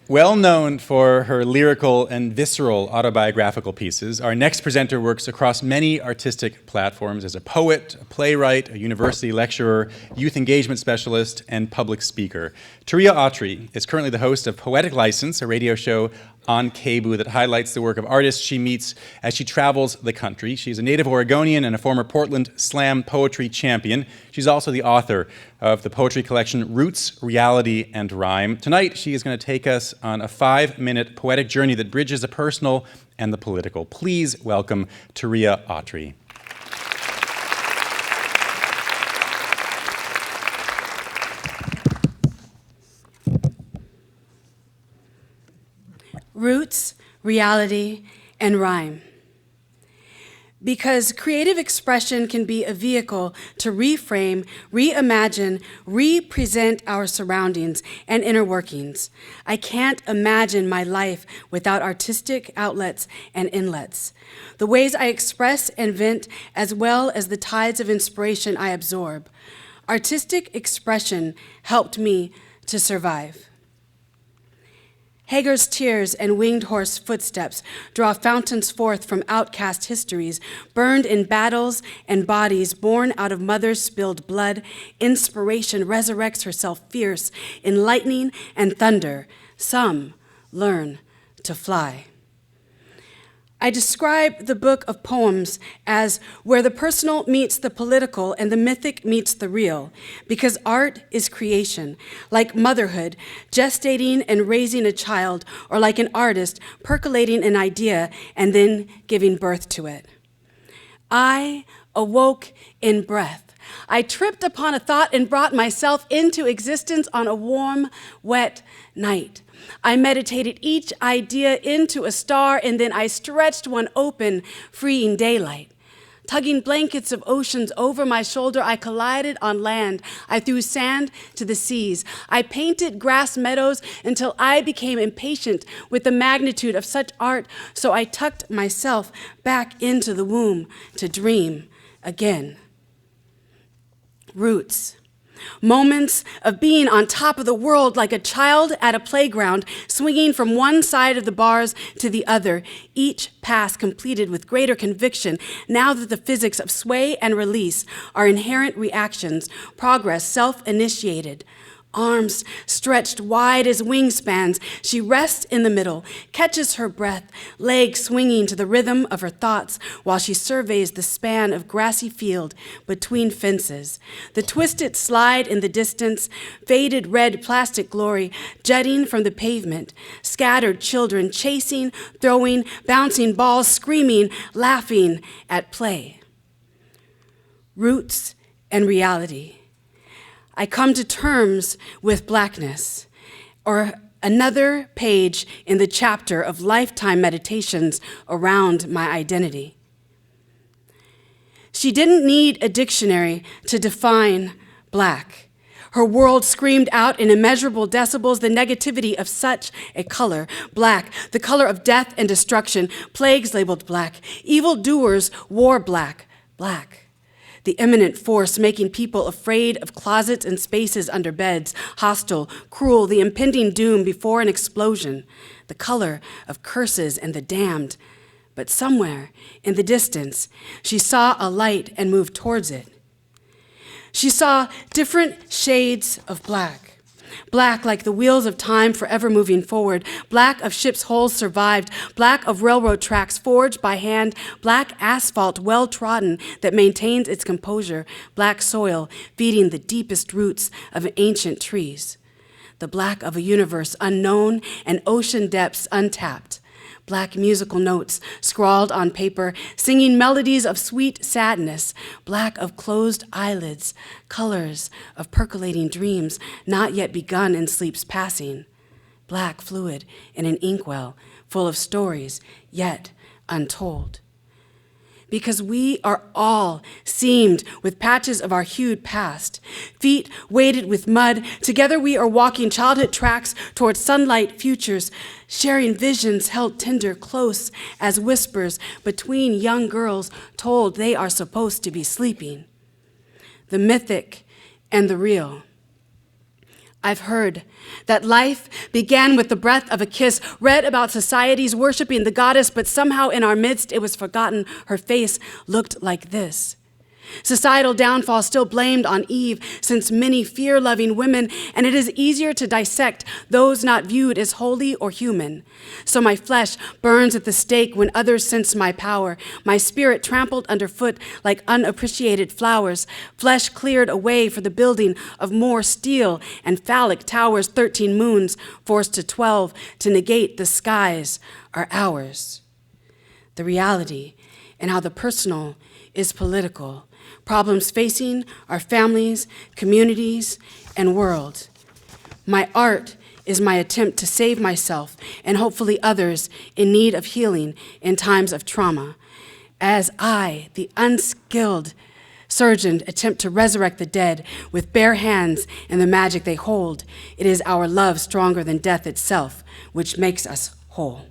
Well known for her lyrical and visceral autobiographical pieces, our next presenter works across many artistic platforms as a poet, a playwright, a university lecturer, youth engagement specialist, and public speaker. Turiya Autry is currently the host of Poetic License, a radio show on KBOO that highlights the work of artists she meets as she travels the country. She's a native Oregonian and a former Portland Slam poetry champion. She's also the author of the poetry collection Roots, Reality, and Rhyme. Tonight, she is going to take us on a 5-minute poetic journey that bridges the personal and the political. Please welcome Turiya Autry. Roots, reality, and rhyme. Because creative expression can be a vehicle to reframe, reimagine, represent our surroundings and inner workings. I can't imagine my life without artistic outlets and inlets. The ways I express and vent, as well as the tides of inspiration I absorb. Artistic expression helped me to survive. Hagar's tears and winged horse footsteps draw fountains forth from outcast histories, burned in battles and bodies born out of mothers' spilled blood. Inspiration resurrects herself fierce in lightning and thunder. Some learn to fly. I describe the book of poems as where the personal meets the political and the mythic meets the real, because art is creation, like motherhood, gestating and raising a child, or like an artist percolating an idea and then giving birth to it. I awoke in breath. I tripped upon a thought and brought myself into existence on a warm, wet night. I meditated each idea into a star, and then I stretched one open, freeing daylight. Tugging blankets of oceans over my shoulder, I collided on land. I threw sand to the seas. I painted grass meadows until I became impatient with the magnitude of such art, so I tucked myself back into the womb to dream again. Roots. Moments of being on top of the world like a child at a playground, swinging from one side of the bars to the other, each pass completed with greater conviction now that the physics of sway and release are inherent reactions, progress self-initiated. Arms stretched wide as wingspans, she rests in the middle, catches her breath, legs swinging to the rhythm of her thoughts while she surveys the span of grassy field between fences. The twisted slide in the distance, faded red plastic glory jutting from the pavement, scattered children chasing, throwing, bouncing balls, screaming, laughing at play. Roots and reality. I come to terms with blackness, or another page in the chapter of lifetime meditations around my identity. She didn't need a dictionary to define black. Her world screamed out in immeasurable decibels the negativity of such a color. Black, the color of death and destruction. Plagues labeled black. Evildoers wore black. Black. The imminent force making people afraid of closets and spaces under beds, hostile, cruel, the impending doom before an explosion, the color of curses and the damned. But somewhere in the distance, she saw a light and moved towards it. She saw different shades of black. Black like the wheels of time forever moving forward, black of ships' hulls survived, black of railroad tracks forged by hand, black asphalt well-trodden that maintains its composure, black soil feeding the deepest roots of ancient trees, the black of a universe unknown and ocean depths untapped, black musical notes scrawled on paper, singing melodies of sweet sadness, black of closed eyelids, colors of percolating dreams not yet begun in sleep's passing, black fluid in an inkwell full of stories yet untold. Because we are all seamed with patches of our hued past, feet weighted with mud. Together we are walking childhood tracks towards sunlight futures, sharing visions held tender close as whispers between young girls told they are supposed to be sleeping. The mythic and the real. I've heard that life began with the breath of a kiss, read about societies worshiping the goddess, but somehow in our midst it was forgotten her face looked like this. Societal downfall still blamed on Eve, since many fear-loving women, and it is easier to dissect those not viewed as holy or human. So my flesh burns at the stake when others sense my power, my spirit trampled underfoot like unappreciated flowers, flesh cleared away for the building of more steel and phallic towers, 13 moons forced to 12 to negate the skies are ours. The reality and how the personal is political. Problems facing our families, communities, and world. My art is my attempt to save myself and hopefully others in need of healing in times of trauma. As I, the unskilled surgeon, attempt to resurrect the dead with bare hands and the magic they hold, it is our love stronger than death itself which makes us whole.